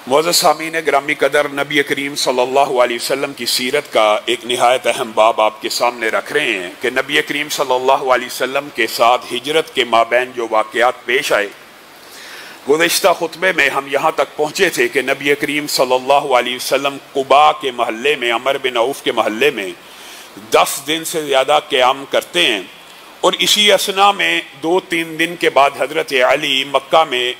معزز سامعین گرامی قدر، نبی کریم صلی اللہ علیہ وسلم کی سیرت کا ایک نہایت اہم باب آپ کے سامنے رکھ رہے ہیں کہ نبی کریم صلی اللہ علیہ وسلم کے ساتھ ہجرت کے مابین جو واقعات پیش آئے۔ گزشتہ خطبے میں ہم یہاں تک پہنچے تھے کہ نبی کریم صلی اللہ علیہ وسلم قباء کے محلے میں، عمر بن عوف کے محلے میں 10 دن سے زیادہ قیام کرتے ہیں، اور اسی اثنا میں 2-3 دن کے بعد حضرت علی مکہ میں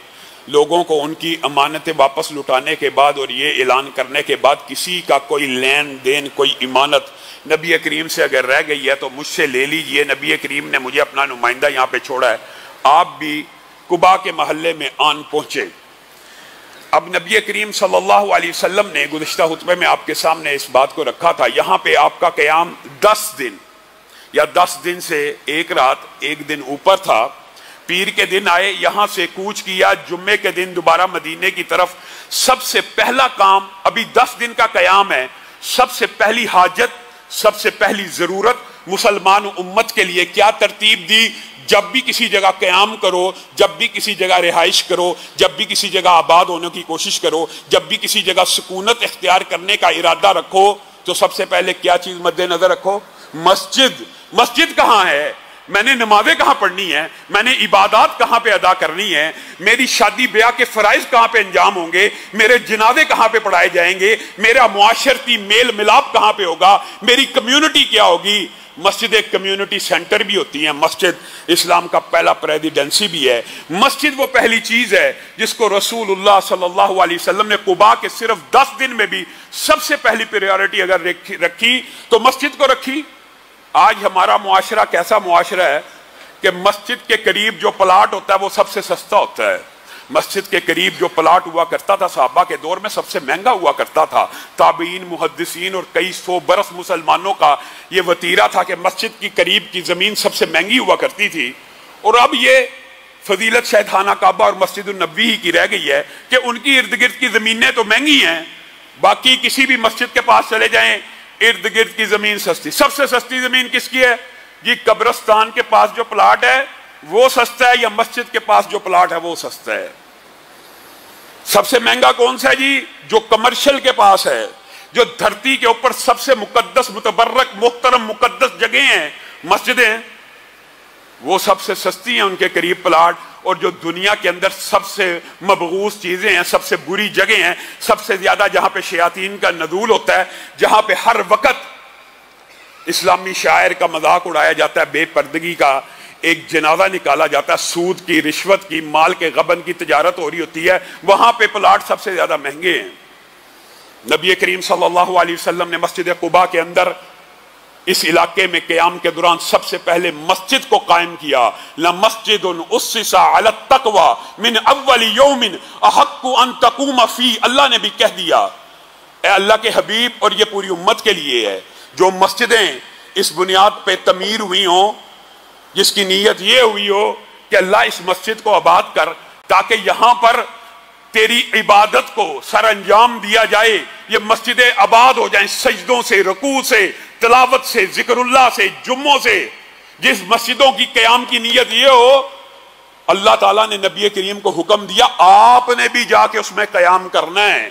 لوگوں کو ان کی امانتیں واپس لٹانے کے بعد اور یہ اعلان کرنے کے بعد کسی کا کوئی لین دین، کوئی امانت نبی کریم سے اگر رہ گئی ہے تو مجھ سے لے لیجئے، نبی کریم نے مجھے اپنا نمائندہ یہاں پہ چھوڑا ہے، آپ بھی قباء کے محلے میں آن پہنچے۔ اب نبی کریم صلی اللہ علیہ وسلم نے گزشتہ خطبے میں آپ کے سامنے اس بات کو رکھا تھا، یہاں پہ آپ کا قیام 10 دن یا 10 دن سے 1 رات 1 دن اوپر تھا۔ پیر کے دن آئے، یہاں سے کوچ کیا، جمعے کے دن دوبارہ مدینے کی طرف۔ سب سے پہلا کام، ابھی 10 دن کا قیام ہے، سب سے پہلی حاجت، سب سے پہلی ضرورت مسلمان امت کے لیے کیا ترتیب دی؟ جب بھی کسی جگہ قیام کرو، جب بھی کسی جگہ رہائش کرو، جب بھی کسی جگہ آباد ہونے کی کوشش کرو، جب بھی کسی جگہ سکونت اختیار کرنے کا ارادہ رکھو، تو سب سے پہلے کیا چیز مد نظر رکھو؟ مسجد۔ مسجد کہاں ہے؟ میں نے نمازیں کہاں پڑھنی ہیں؟ میں نے عبادات کہاں پہ ادا کرنی ہے؟ میری شادی بیاہ کے فرائض کہاں پہ انجام ہوں گے؟ میرے جنازے کہاں پہ پڑھائے جائیں گے؟ میرا معاشرتی میل ملاپ کہاں پہ ہوگا؟ میری کمیونٹی کیا ہوگی؟ مسجد ایک کمیونٹی سینٹر بھی ہوتی ہے، مسجد اسلام کا پہلا پریزیڈنسی بھی ہے۔ مسجد وہ پہلی چیز ہے جس کو رسول اللہ صلی اللہ علیہ وسلم نے قباء کے صرف 10 دن میں بھی سب سے پہلی پریورٹی اگر رکھی تو مسجد کو رکھی۔ آج ہمارا معاشرہ کیسا معاشرہ ہے کہ مسجد کے قریب جو پلاٹ ہوتا ہے وہ سب سے سستا ہوتا ہے۔ مسجد کے قریب جو پلاٹ ہوا کرتا تھا صحابہ کے دور میں سب سے مہنگا ہوا کرتا تھا۔ تابعین، محدثین اور کئی 100 برس مسلمانوں کا یہ وتیرہ تھا کہ مسجد کی قریب کی زمین سب سے مہنگی ہوا کرتی تھی، اور اب یہ فضیلت شاید خانہ کعبہ اور مسجد النبوی ہی کی رہ گئی ہے کہ ان کی ارد گرد کی زمینیں تو مہنگی ہیں، باقی کسی بھی مسجد کے پاس چلے جائیں ارد گرد کی زمین سستی۔ سب سے سستی زمین کس کی ہے جی؟ قبرستان کے پاس جو پلاٹ ہے وہ سستا ہے یا مسجد کے پاس جو پلاٹ ہے وہ سستا ہے؟ سب سے مہنگا کون سا ہے جی؟ جو کمرشل کے پاس ہے، جو دھرتی کے اوپر سب سے مقدس، متبرک، محترم مقدس جگہیں ہیں، مسجدیں، وہ سب سے سستی ہیں ان کے قریب پلاٹ۔ اور جو دنیا کے اندر سب سے مبغوث چیزیں ہیں، سب سے بری جگہیں ہیں، سب سے زیادہ جہاں پہ شیاطین کا نزول ہوتا ہے، جہاں پہ ہر وقت اسلامی شاعر کا مذاق اڑایا جاتا ہے، بے پردگی کا ایک جنازہ نکالا جاتا ہے، سود کی، رشوت کی، مال کے غبن کی تجارت ہو رہی ہوتی ہے، وہاں پہ پلاٹ سب سے زیادہ مہنگے ہیں۔ نبی کریم صلی اللہ علیہ وسلم نے مسجد قباء کے اندر اس علاقے میں قیام کے دوران سب سے پہلے مسجد کو قائم کیا۔ لَمَسْجِدٌ أُسِّسَ عَلَى التَّقْوَى مِنْ أَوَّلِ يَوْمٍ أَحَقُّ أَن تَقُومَ فِيهِ۔ اللہ نے بھی کہہ دیا، اے اللہ کے حبیب، اور یہ پوری امت کے لیے ہے، جو مسجدیں اس بنیاد پہ تعمیر ہوئی ہوں، جس کی نیت یہ ہوئی ہو کہ اللہ اس مسجد کو آباد کر تاکہ یہاں پر تیری عبادت کو سر انجام دیا جائے، یہ مسجدیں آباد ہو جائیں، سجدوں سے، رکوع سے، تلاوت سے، ذکر اللہ سے، جمعوں سے۔ جس مسجدوں کی قیام کی نیت یہ ہو، اللہ تعالیٰ نے نبی کریم کو حکم دیا، آپ نے بھی جا کے اس میں قیام کرنا ہے۔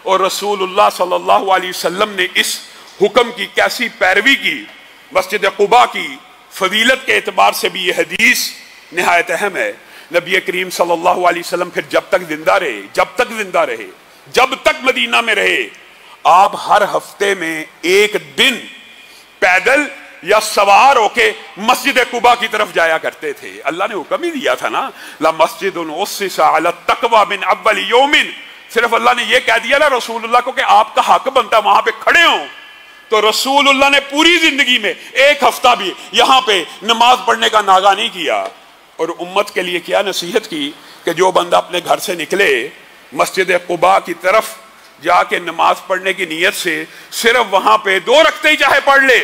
اور رسول اللہ صلی اللہ علیہ وسلم نے اس حکم کی کیسی پیروی کی، مسجد قباء کی فضیلت کے اعتبار سے بھی یہ حدیث نہایت اہم ہے۔ نبی کریم صلی اللہ علیہ وسلم پھر جب تک زندہ رہے، جب تک مدینہ میں رہے، آپ ہر ہفتے میں 1 دن پیدل یا سوار ہو کے مسجد قباء کی طرف جایا کرتے تھے۔ اللہ نے حکم ہی دیا تھا نا، لَمَسْجِدٌ أُسِّسَ عَلَى التَّقْوَى مِنْ أَوَّلِ يَوْمٍ۔ صرف اللہ نے یہ کہہ دیا نا رسول اللہ کو کہ آپ کا حق بنتا ہے وہاں پہ کھڑے ہوں، تو رسول اللہ نے پوری زندگی میں 1 ہفتہ بھی یہاں پہ نماز پڑھنے کا ناغہ نہیں کیا۔ اور امت کے لیے کیا نصیحت کی کہ جو بندہ اپنے گھر سے نکلے مسجد قباء کی طرف جا کے نماز پڑھنے کی نیت سے صرف وہاں پہ 2 رکعتیں ہی چاہے پڑھ لے،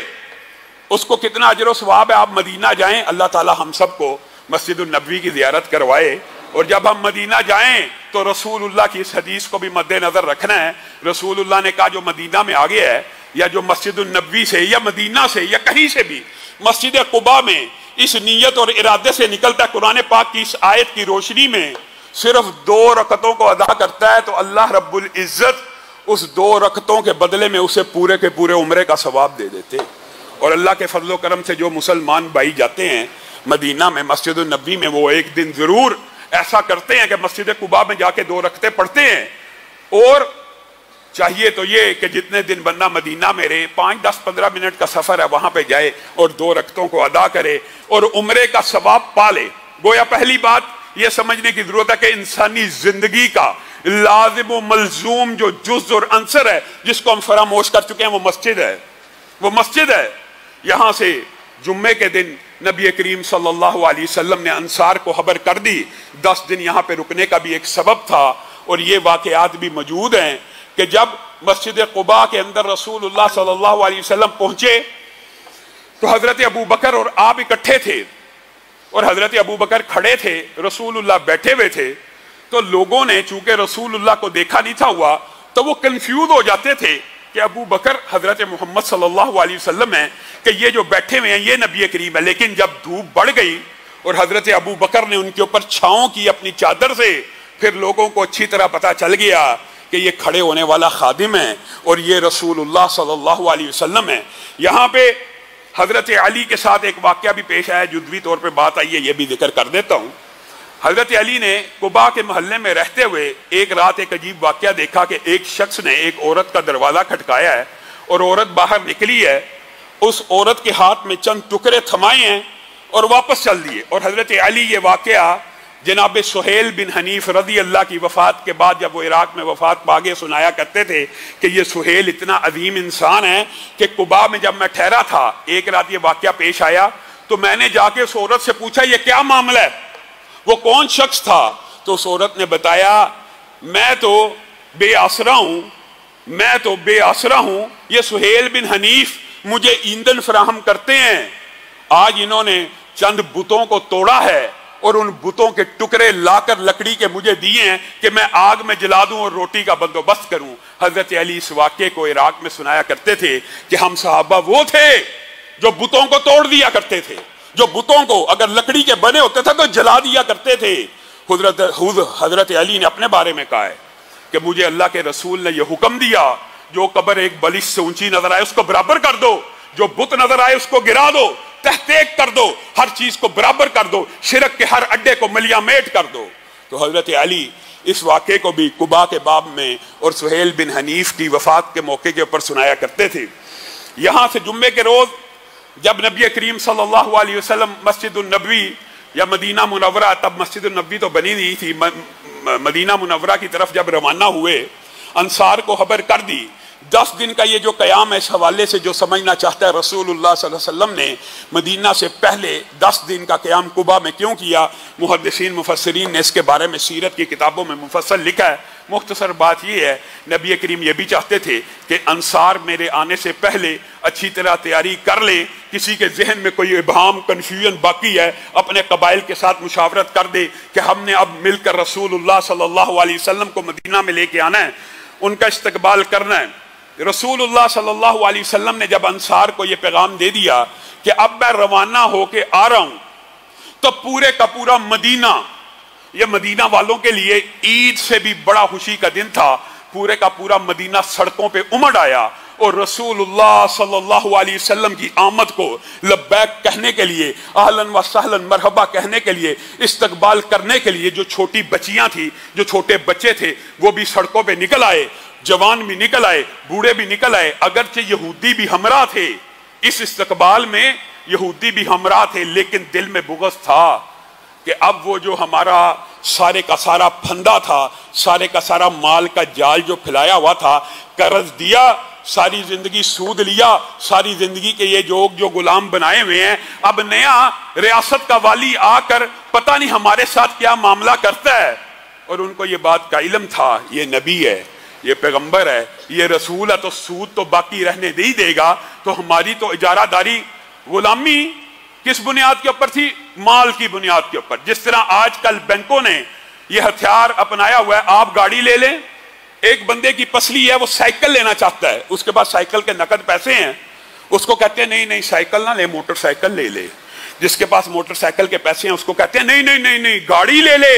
اس کو کتنا اجر و ثواب ہے۔ آپ مدینہ جائیں، اللہ تعالی ہم سب کو مسجد النبوی کی زیارت کروائے، اور جب ہم مدینہ جائیں تو رسول اللہ کی اس حدیث کو بھی مد نظر رکھنا ہے۔ رسول اللہ نے کہا جو مدینہ میں آ گیا ہے، یا جو مسجد النبوی سے یا مدینہ سے یا کہیں سے بھی مسجد قباء میں اس نیت اور ارادے سے نکلتا ہے، قرآن پاک کی اس آیت کی روشنی میں صرف 2 رکعتوں کو ادا کرتا ہے تو اللہ رب العزت اس 2 رکعتوں کے بدلے میں اسے پورے کے پورے عمرے کا ثواب دے دیتے. اور اللہ کے فضل و کرم سے جو مسلمان بھائی جاتے ہیں مدینہ میں مسجد النبی میں، وہ ایک دن ضرور ایسا کرتے ہیں کہ مسجد قباء میں جا کے 2 رکعتیں پڑھتے ہیں. اور چاہیے تو یہ کہ جتنے دن بندہ مدینہ میں رہے، 5 10 15 منٹ کا سفر ہے، وہاں پہ جائے اور 2 رکعتوں کو ادا کرے اور عمرے کا ثواب پالے. گویا پہلی بات یہ سمجھنے کی ضرورت ہے کہ انسانی زندگی کا لازم و ملزوم جو جز اور عنصر ہے جس کو ہم فراموش کر چکے ہیں، وہ مسجد ہے. وہ مسجد ہے. یہاں سے جمعے کے دن نبی کریم صلی اللہ علیہ وسلم نے انصار کو خبر کر دی. 10 دن یہاں پہ رکنے کا بھی ایک سبب تھا، اور یہ واقعات بھی موجود ہیں کہ جب مسجد قباء کے اندر رسول اللہ صلی اللہ علیہ وسلم پہنچے تو حضرت ابو بکر اور آپ اکٹھے تھے، اور حضرت ابو بکر کھڑے تھے، رسول اللہ بیٹھے ہوئے تھے. تو لوگوں نے چونکہ رسول اللہ کو دیکھا نہیں تھا ہوا تو وہ کنفیوز ہو جاتے تھے کہ ابو بکر حضرت محمد صلی اللہ علیہ وسلم ہیں کہ یہ جو بیٹھے ہوئے ہیں یہ نبی کریم ہے. لیکن جب دھوپ بڑھ گئی اور حضرت ابو بکر نے ان کے اوپر چھاؤں کی اپنی چادر سے، پھر لوگوں کو اچھی طرح پتا چل گیا کہ یہ کھڑے ہونے والا خادم ہے اور یہ رسول اللہ صلی اللہ علیہ وسلم ہے. یہاں پہ حضرت علی کے ساتھ ایک واقعہ بھی پیش آیا، جزوی طور پہ بات آئی ہے، یہ بھی ذکر کر دیتا ہوں. حضرت علی نے قباء کے محلے میں رہتے ہوئے ایک رات ایک عجیب واقعہ دیکھا کہ ایک شخص نے ایک عورت کا دروازہ کھٹکایا ہے اور عورت باہر نکلی ہے. اس عورت کے ہاتھ میں چند ٹکڑے تھمائے ہیں اور واپس چل دیے. اور حضرت علی یہ واقعہ جناب سہیل بن حنیف رضی اللہ کی وفات کے بعد جب وہ عراق میں وفات پاگے سنایا کرتے تھے کہ یہ سہیل اتنا عظیم انسان ہے کہ قباء میں جب میں ٹھہرا تھا ایک رات یہ واقعہ پیش آیا تو میں نے جا کے اس عورت سے پوچھا یہ کیا معاملہ ہے، وہ کون شخص تھا؟ تو اس عورت نے بتایا میں تو بے آسرا ہوں، یہ سہیل بن حنیف مجھے ایندھن فراہم کرتے ہیں. آج انہوں نے چند بتوں کو توڑا ہے اور ان بتوں کے ٹکڑے لا کر لکڑی کے مجھے دیے ہیں کہ میں آگ میں جلا دوں اور روٹی کا بندوبست کروں. حضرت علی اس واقعے کو عراق میں سنایا کرتے تھے کہ ہم صحابہ وہ تھے جو بتوں کو توڑ دیا کرتے تھے، جو بتوں کو اگر لکڑی کے بنے ہوتے تھے تو جلا دیا کرتے تھے. حضرت علی نے اپنے بارے میں کہا ہے کہ مجھے اللہ کے رسول نے یہ حکم دیا جو قبر ایک بلش سے اونچی نظر آئے اس کو برابر کر دو، جو بت نظر آئے اس کو گرا دو، تحقیق کر دو، ہر چیز کو برابر کر دو، شرک کے ہر اڈے کو ملیا میٹ کر دو. تو حضرت علی اس واقعے کو بھی قباء کے باب میں اور سہیل بن حنیف کی وفات کے موقع کے اوپر سنایا کرتے تھے. یہاں سے جمعے کے روز جب نبی کریم صلی اللہ علیہ وسلم مسجد النبوی یا مدینہ منورہ، تب مسجد النبوی تو بنی نہیں تھی، مدینہ منورہ کی طرف جب روانہ ہوئے انصار کو خبر کر دی. 10 دن کا یہ جو قیام ہے اس حوالے سے جو سمجھنا چاہتا ہے رسول اللہ صلی اللہ علیہ وسلم نے مدینہ سے پہلے 10 دن کا قیام قباء میں کیوں کیا، محدثین مفسرین نے اس کے بارے میں سیرت کی کتابوں میں مفصل لکھا ہے. مختصر بات یہ ہے نبی کریم یہ بھی چاہتے تھے کہ انصار میرے آنے سے پہلے اچھی طرح تیاری کر لیں، کسی کے ذہن میں کوئی ابہام کنفیوژن باقی ہے اپنے قبائل کے ساتھ مشاورت کر دے کہ ہم نے اب مل کر رسول اللہ صلی اللہ علیہ وسلم کو مدینہ میں لے کے آنا ہے، ان کا استقبال کرنا ہے. رسول اللہ صلی اللہ علیہ وسلم نے جب انصار کو یہ پیغام دے دیا کہ اب میں روانہ ہو کے آ رہا ہوں تو پورے کا پورا مدینہ، یہ مدینہ والوں کے لیے عید سے بھی بڑا خوشی کا دن تھا، پورے کا پورا مدینہ سڑکوں پہ امڑ آیا اور رسول اللہ صلی اللہ علیہ وسلم کی آمد کو لبیک کہنے کے لیے، اہلاً و سہلاً مرحبا کہنے کے لیے، استقبال کرنے کے لیے جو چھوٹی بچیاں تھیں، جو چھوٹے بچے تھے وہ بھی سڑکوں پہ نکل آئے، جوان بھی نکل آئے، بوڑھے بھی نکل آئے. اگرچہ یہودی بھی ہمراہ تھے اس استقبال میں، یہودی بھی ہمراہ تھے، لیکن دل میں بغض تھا کہ اب وہ جو ہمارا سارے کا سارا پھندا تھا، سارے کا سارا مال کا جال جو پھیلایا ہوا تھا، قرض دیا، ساری زندگی سود لیا، ساری زندگی کے یہ جو غلام بنائے ہوئے ہیں، اب نیا ریاست کا والی آ کر پتہ نہیں ہمارے ساتھ کیا معاملہ کرتا ہے. اور ان کو یہ بات کا علم تھا یہ نبی ہے، یہ پیغمبر ہے، یہ رسول ہے، تو سود تو باقی رہنے نہیں دے گا. تو ہماری تو اجارہ داری غلامی کس بنیاد کے اوپر تھی؟ مال کی بنیاد کے اوپر. جس طرح آج کل بینکوں نے یہ ہتھیار اپنایا ہوا ہے، آپ گاڑی لے لیں، ایک بندے کی پسلی ہے وہ سائیکل لینا چاہتا ہے، اس کے پاس سائیکل کے نقد پیسے ہیں، اس کو کہتے ہیں نہیں سائیکل نہ لے، موٹر سائیکل لے لے. جس کے پاس موٹر سائیکل کے پیسے ہیں اس کو کہتے ہیں نہیں گاڑی لے لے.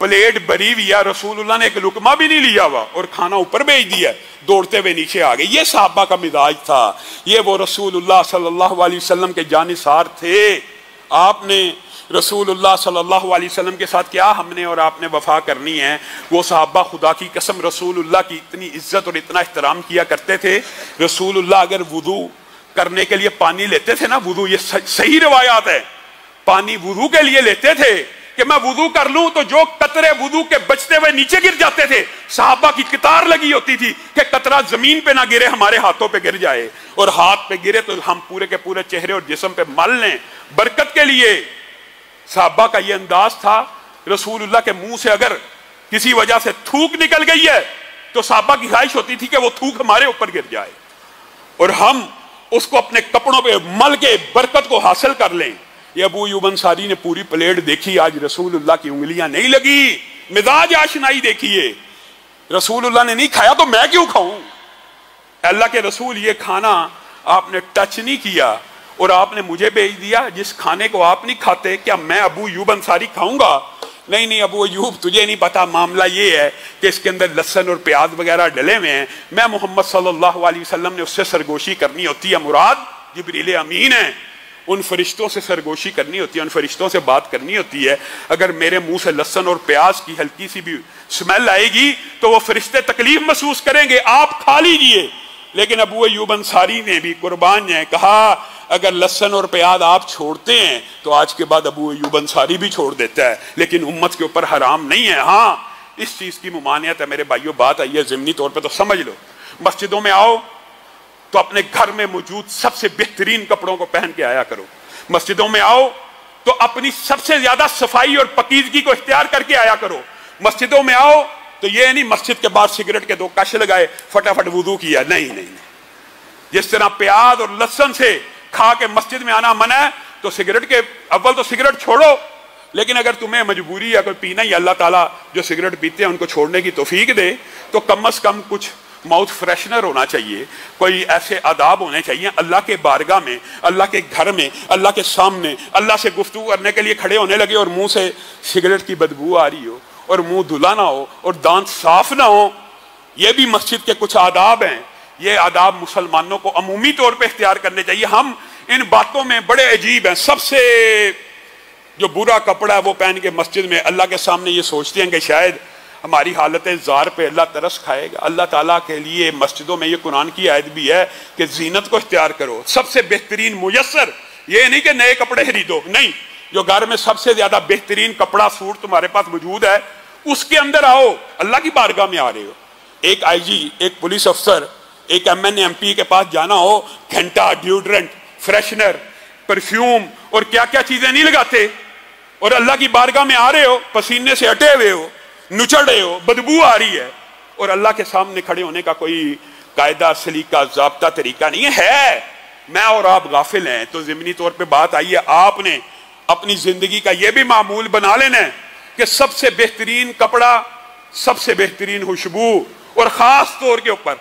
پلیٹ بری ہوئی ہے، رسول اللہ نے ایک لقمہ بھی نہیں لیا ہوا اور کھانا اوپر بھیج دیا، دوڑتے ہوئے نیچے آ گئے۔ یہ صحابہ کا مزاج تھا، یہ وہ رسول اللہ صلی اللہ علیہ وسلم کے جانثار تھے۔ آپ نے رسول اللہ صلی اللہ علیہ وسلم کے ساتھ کیا ہم نے اور آپ نے وفا کرنی ہے؟ وہ صحابہ خدا کی قسم رسول اللہ کی اتنی عزت اور اتنا احترام کیا کرتے تھے، رسول اللہ اگر وضو کرنے کے لیے پانی لیتے تھے نا، وضو، یہ صحیح روایات ہے، پانی وضو کے لیے لیتے تھے کہ میں وضو کر لوں تو جو قطرے وضو کے بچتے ہوئے نیچے گر جاتے تھے، صحابہ کی قطار لگی ہوتی تھی کہ قطرہ زمین پہ نہ گرے، ہمارے ہاتھوں پہ گر جائے، اور ہاتھ پہ گرے تو ہم پورے کے پورے چہرے اور جسم پہ مل لیں برکت کے لیے۔ صحابہ کا یہ انداز تھا۔ رسول اللہ کے منہ سے اگر کسی وجہ سے تھوک نکل گئی ہے تو صحابہ کی خواہش ہوتی تھی کہ وہ تھوک ہمارے اوپر گر جائے اور ہم اس کو اپنے کپڑوں پہ مل کے برکت کو حاصل کر لیں۔ یہ ابو ایوب انصاری نے پوری پلیٹ دیکھی، آج رسول اللہ کی انگلیاں نہیں لگی، مزاج آشنائی دیکھیے، رسول اللہ نے نہیں کھایا تو میں کیوں کھاؤں؟ اللہ کے رسول یہ کھانا آپ نے ٹچ نہیں کیا اور آپ نے مجھے بھیج دیا، جس کھانے کو آپ نہیں کھاتے کیا میں ابو ایوب انصاری کھاؤں گا؟ نہیں نہیں ابو ایوب تجھے نہیں پتا، معاملہ یہ ہے کہ اس کے اندر لہسن اور پیاز وغیرہ ڈلے ہوئے ہیں، میں محمد صلی اللہ علیہ وسلم نے اس سے سرگوشی کرنی ہوتی ہے، مراد جبریل امین ہے، ان فرشتوں سے سرگوشی کرنی ہوتی ہے، ان فرشتوں سے بات کرنی ہوتی ہے، اگر میرے منہ سے لہسن اور پیاز کی ہلکی سی بھی سمیل آئے گی تو وہ فرشتے تکلیف محسوس کریں گے، آپ کھا لیجئے۔ لیکن ابو ایوب انصاری نے بھی قربان نے کہا اگر لہسن اور پیاز آپ چھوڑتے ہیں تو آج کے بعد ابو ایوب انصاری بھی چھوڑ دیتا ہے، لیکن امت کے اوپر حرام نہیں ہے۔ ہاں اس چیز کی ممانعت ہے میرے بھائیوں، بات آئی ہے ضمنی طور پہ تو سمجھ لو، مسجدوں میں آؤ تو اپنے گھر میں موجود سب سے بہترین کپڑوں کو پہن کے آیا کرو، مسجدوں میں آؤ تو اپنی سب سے زیادہ صفائی اور پاکیزگی کو اختیار کر کے آیا کرو، مسجدوں میں آؤ تو یہ نہیں مسجد کے باہر سگریٹ کے دو کش لگائے فٹافٹ وضو کیا، نہیں نہیں، جس طرح پیاز اور لہسن سے کھا کے مسجد میں آنا منع ہے تو سگریٹ کے اول تو سگریٹ چھوڑو، لیکن اگر تمہیں مجبوری ہے کوئی پینا ہی، اللہ تعالیٰ جو سگریٹ پیتے ہیں ان کو چھوڑنے کی توفیق دے، تو کم از کم کچھ ماؤتھ فریشنر ہونا چاہیے، کوئی ایسے آداب ہونے چاہیے اللہ کے بارگاہ میں، اللہ کے گھر میں، اللہ کے سامنے اللہ سے گفتگو کرنے کے لیے کھڑے ہونے لگے اور منہ سے سگریٹ کی بدبو آ رہی ہو اور منہ دھلا نہ ہو اور دانت صاف نہ ہو۔ یہ بھی مسجد کے کچھ آداب ہیں، یہ آداب مسلمانوں کو عمومی طور پہ اختیار کرنے چاہیے۔ ہم ان باتوں میں بڑے عجیب ہیں، سب سے جو برا کپڑا ہے وہ پہن کے مسجد میں اللہ کے سامنے یہ سوچتے ہیں کہ شاید ہماری حالت زار پہ اللہ ترس کھائے گا۔ اللہ تعالیٰ کے لیے مسجدوں میں یہ قرآن کی آیت بھی ہے کہ زینت کو اختیار کرو، سب سے بہترین میسر، یہ نہیں کہ نئے کپڑے خریدو، نہیں، جو گھر میں سب سے زیادہ بہترین کپڑا سوٹ تمہارے پاس موجود ہے اس کے اندر آؤ، اللہ کی بارگاہ میں آ رہے ہو۔ ایک آئی جی، ایک پولیس افسر، ایک M N A M P کے پاس جانا ہو، گھنٹہ، ڈیوڈرنٹ، فریشنر، پرفیوم اور کیا کیا چیزیں نہیں لگاتے، اور اللہ کی بارگاہ میں آ رہے ہو، پسینے سے ہٹے ہوئے ہو، نچڑ رہے ہو، بدبو آ رہی ہے، اور اللہ کے سامنے کھڑے ہونے کا کوئی قاعدہ سلیقہ ضابطہ طریقہ نہیں ہے۔ میں اور آپ غافل ہیں تو ضمنی طور پہ بات آئی ہے، آپ نے اپنی زندگی کا یہ بھی معمول بنا لینا ہے کہ سب سے بہترین کپڑا، سب سے بہترین خوشبو، اور خاص طور کے اوپر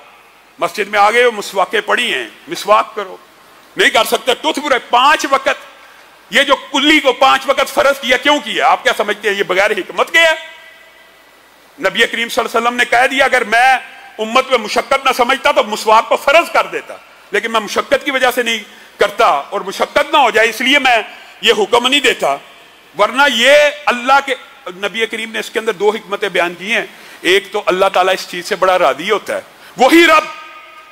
مسجد میں آگے ہو، مسواکیں پڑی ہیں، مسواک کرو، نہیں کر سکتے ٹوتھ برش 5 وقت، یہ جو کلی کو 5 وقت فرض کیا کیوں کیا؟ آپ کیا سمجھتے ہیں یہ بغیر حکمت کے ہے؟ نبی کریم صلی اللہ علیہ وسلم نے کہہ دیا اگر میں امت میں مشقت نہ سمجھتا تو مسواک کو فرض کر دیتا، لیکن میں مشقت کی وجہ سے نہیں کرتا اور مشقت نہ ہو جائے اس لیے میں یہ حکم نہیں دیتا، ورنہ یہ اللہ کے نبی کریم نے اس کے اندر 2 حکمتیں بیان کی ہیں۔ ایک تو اللہ تعالیٰ اس چیز سے بڑا راضی ہوتا ہے، وہی رب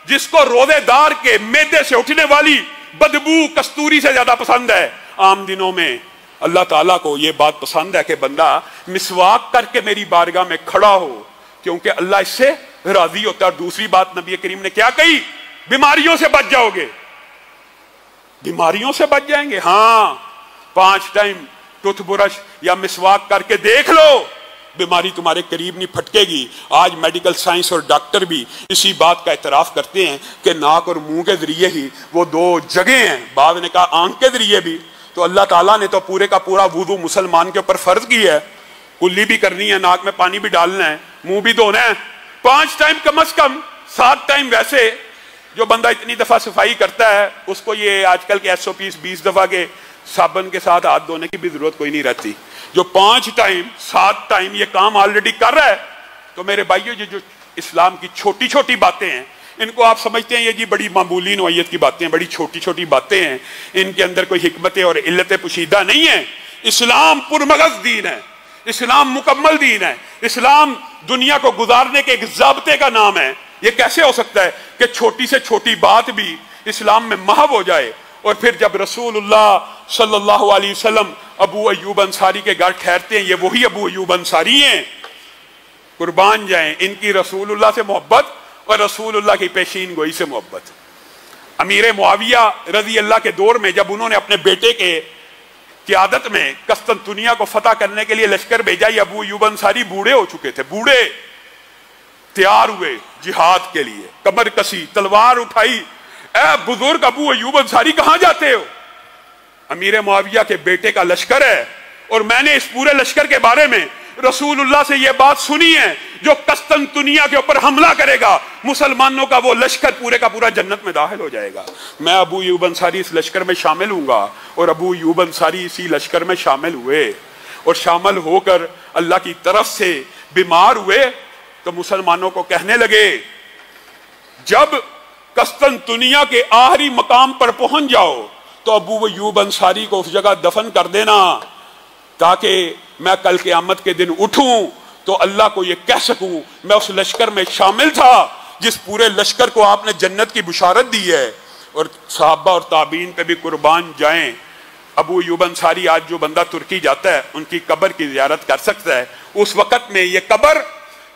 جس کو روزے دار کے معدے سے اٹھنے والی بدبو کستوری سے زیادہ پسند ہے، عام دنوں میں اللہ تعالیٰ کو یہ بات پسند ہے کہ بندہ مسواک کر کے میری بارگاہ میں کھڑا ہو، کیونکہ اللہ اس سے راضی ہوتا ہے۔ اور دوسری بات نبی کریم نے کیا کہی؟ بیماریوں سے بچ جاؤ گے، بیماریوں سے بچ جائیں گے۔ ہاں 5 ٹائم ٹوتھ برش یا مسواک کر کے دیکھ لو، بیماری تمہارے قریب نہیں پھٹکے گی۔ آج میڈیکل سائنس اور ڈاکٹر بھی اسی بات کا اعتراف کرتے ہیں کہ ناک اور منہ کے ذریعے ہی وہ 2 جگہیں ہیں، بعض نے کہا آنکھ کے ذریعے بھی، تو اللہ تعالیٰ نے تو پورے کا پورا وضو مسلمان کے اوپر فرض کیا ہے، کلی بھی کرنی ہے، ناک میں پانی بھی ڈالنا ہے، منہ بھی دھونا ہے، 5 ٹائم کم از کم، 7 ٹائم ویسے جو بندہ اتنی دفعہ صفائی کرتا ہے اس کو یہ آج کل کے SOPs 20 دفعہ کے صابن کے ساتھ ہاتھ دھونے کی بھی ضرورت کوئی نہیں رہتی. جو 5 ٹائم 7 ٹائم یہ کام آلریڈی کر رہا ہے. تو میرے بھائیو یہ جو اسلام کی چھوٹی چھوٹی باتیں ہیں ان کو آپ سمجھتے ہیں یہ جی بڑی معمولی نوعیت کی باتیں ہیں, بڑی چھوٹی چھوٹی باتیں ہیں, ان کے اندر کوئی حکمتیں اور علتیں پوشیدہ نہیں ہیں. اسلام پرمغز دین ہے, اسلام مکمل دین ہے, اسلام دنیا کو گزارنے کے ایک ضابطے کا نام ہے. یہ کیسے ہو سکتا ہے کہ چھوٹی سے چھوٹی بات بھی اسلام میں محو ہو جائے؟ اور پھر جب رسول اللہ صلی اللہ علیہ وسلم ابو ایوب انصاری کے گھر ٹھہرتے ہیں, یہ وہی ابو ایوب انصاری ہیں, قربان جائیں ان کی رسول اللہ سے محبت اور رسول اللہ کی پیشین گوئی سے محبت. امیر معاویہ رضی اللہ کے دور میں جب انہوں نے اپنے بیٹے کے قیادت میں قسطنطنیہ کو فتح کرنے کے لیے لشکر بھیجا, یہ ابو ایوب انصاری بوڑھے ہو چکے تھے, بوڑھے تیار ہوئے جہاد کے لیے, کمر کسی, تلوار اٹھائی. اے بزرگ ابو ایوب انصاری کہاں جاتے ہو؟ امیر معاویہ کے بیٹے کا لشکر ہے اور میں نے اس پورے لشکر کے بارے میں رسول اللہ سے یہ بات سنی ہے, جو قسطنطنیہ کے اوپر حملہ کرے گا مسلمانوں کا وہ لشکر پورے کا پورا جنت میں داخل ہو جائے گا. میں ابو ایوب انصاری اس لشکر میں شامل ہوں گا. اور ابو ایوب انصاری اسی لشکر میں شامل ہوئے اور شامل ہو کر اللہ کی طرف سے بیمار ہوئے تو مسلمانوں کو کہنے لگے جب قسطنطنیہ کے آخری مقام پر پہنچ جاؤ تو ابو ایوب انصاری کو اس جگہ دفن کر دینا تاکہ میں کل قیامت کے دن اٹھوں تو اللہ کو یہ کہہ سکوں میں اس لشکر میں شامل تھا جس پورے لشکر کو آپ نے جنت کی بشارت دی ہے. اور صحابہ اور تابعین پہ بھی قربان جائیں, ابو ایوب انصاری آج جو بندہ ترکی جاتا ہے ان کی قبر کی زیارت کر سکتا ہے. اس وقت میں یہ قبر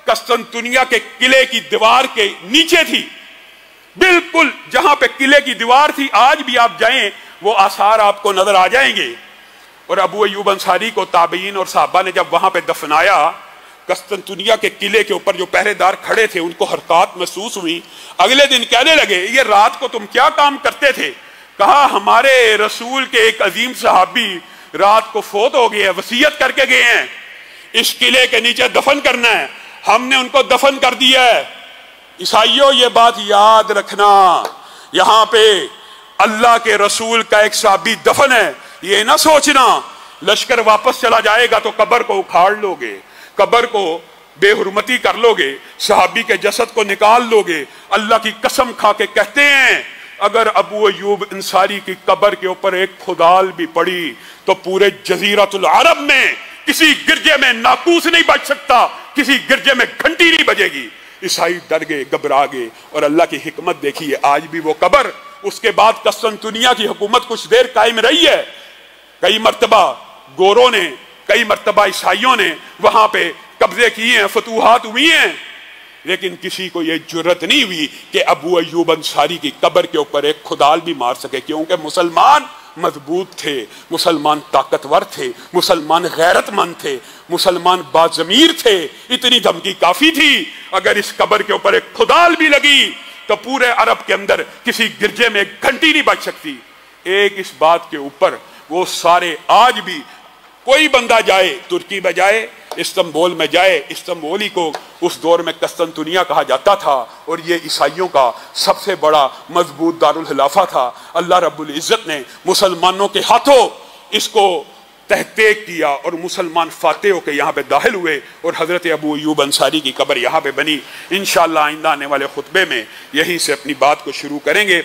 قسطنطنیہ کے قلعے کی دیوار کے نیچے تھی, بالکل جہاں پہ قلعے کی دیوار تھی. آج بھی آپ جائیں وہ آثار آپ کو نظر آ جائیں گے. اور ابو ایوب انصاری کو تابعین اور صحابہ نے جب وہاں پہ دفنایا, قسطنطنیہ کے قلعے کے اوپر جو پہرے دار کھڑے تھے ان کو حرکات محسوس ہوئی. اگلے دن کہنے لگے یہ رات کو تم کیا کام کرتے تھے؟ کہا ہمارے رسول کے ایک عظیم صحابی رات کو فوت ہو گئے ہیں, وصیت کر کے گئے ہیں اس قلعے کے نیچے دفن کرنا ہے, ہم نے ان کو دفن کر دیا ہے. عیسائیوں یہ بات یاد رکھنا, یہاں پہ اللہ کے رسول کا ایک صحابی دفن ہے. یہ نہ سوچنا لشکر واپس چلا جائے گا تو قبر کو اکھاڑ لو گے, قبر کو بے حرمتی کر لو گے, صحابی کے جسد کو نکال لو گے. اللہ کی قسم کھا کے کہتے ہیں اگر ابو ایوب انصاری کی قبر کے اوپر ایک کھدال بھی پڑی تو پورے جزیرۃ العرب میں کسی گرجے میں ناقوس نہیں بج سکتا, کسی گرجے میں گھنٹی نہیں بجے گی. عیسائی ڈر گئے, گھبرا گئے. اور اللہ کی حکمت دیکھیے, آج بھی وہ قبر, اس کے بعد قسطنطنیہ کی حکومت کچھ دیر قائم رہی ہے. کئی مرتبہ گوروں نے, کئی مرتبہ عیسائیوں نے وہاں پہ قبضے کیے ہیں, فتوحات ہوئی ہیں, لیکن کسی کو یہ جرت نہیں ہوئی کہ ابو ایوب انصاری کی قبر کے اوپر ایک کھدال بھی مار سکے. کیونکہ مسلمان مضبوط تھے, مسلمان طاقتور تھے, مسلمان غیرت مند تھے, مسلمان باضمیر تھے. اتنی دھمکی کافی تھی, اگر اس قبر کے اوپر ایک کھدال بھی لگی تو پورے عرب کے اندر کسی گرجے میں ایک گھنٹی نہیں بج سکتی. ایک اس بات کے اوپر وہ سارے, آج بھی کوئی بندہ جائے ترکی میں جائے, استنبول میں جائے, استنبولی کو اس دور میں قسطنطنیہ کہا جاتا تھا اور یہ عیسائیوں کا سب سے بڑا مضبوط دارالخلافہ تھا. اللہ رب العزت نے مسلمانوں کے ہاتھوں اس کو تحقیق کیا اور مسلمان فاتح ہو کے یہاں پہ داخل ہوئے اور حضرت ابو ایوب انصاری کی قبر یہاں پہ بنی. انشاءاللہ آئندہ آنے والے خطبے میں یہیں سے اپنی بات کو شروع کریں گے.